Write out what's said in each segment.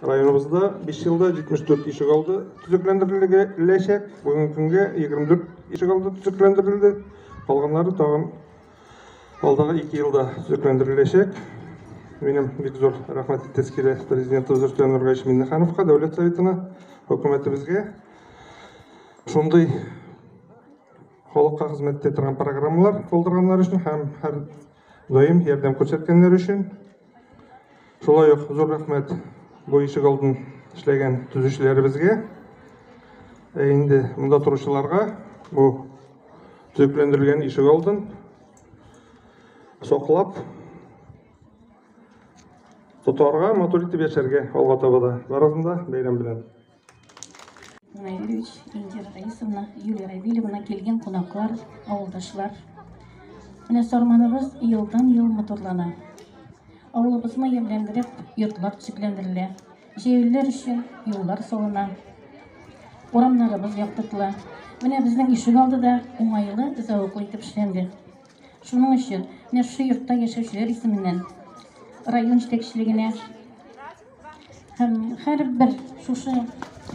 Rayonumuzda 5 yılda 74 işi kaldı. Tüzüklendirilecek. Bugün günge 24 işi kaldı tüzüklendirildi. Kalganları tağın alдағы 2 yılda tüzüklendirilecek. Benim bir zor rahmetli tezkere Prezidentimiz Rüstem Nurgayev Minnehanovқа, Devlet Sovetine, hökumetimizge şunday halkka hizmetте тұрған программалар қолдырганлар үшін һәм һәр doim ярдәм күрсәткәннәр өчен. Шулай ук зур рәхмәт бу ишек алдын эшләгән төзүчеләребезгә. Инде монда торучыларга бу төзекләндерелгән ишек алдын соклап тотарга, матур итеп яшәргә алга таба да барысында бәйрәм белән. Юрий Раисовна, Юлия Равильевна, келген қонақтар, ауылдашлар. Міне сорманыбыз елдан-ел моторлана. Ауылыбызны емлендіріп, йортлар төзеклендіріле. Жейлер үшін юллар салына. Орамнарыбыз яктыртыла. Міне біздің ишек алдыда уңайлы, зауыклы итеп эшләнде. Шуның өчен менә шу йортта яшәүчеләр исеменнән район җитәкчелегенә һәм һәрбер шушы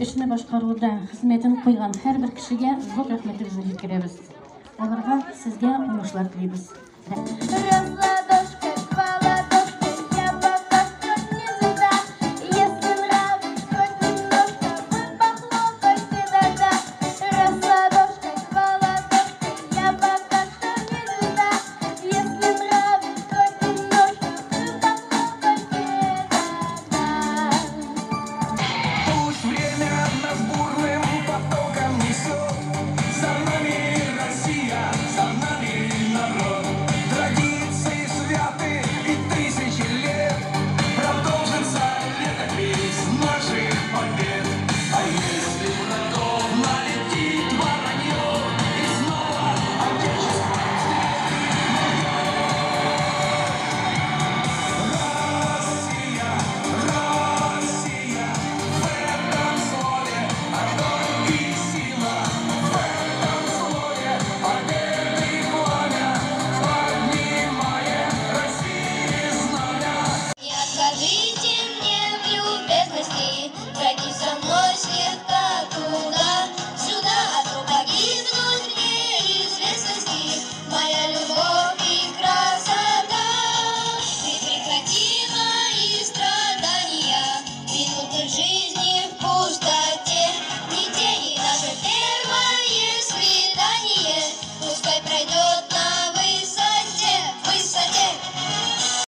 эшне башкаруда хезмәтен куйган һәрбер кешегә зур рәхмәтебезне җиткерәбез. Аларга сезгә уңышлар телибез.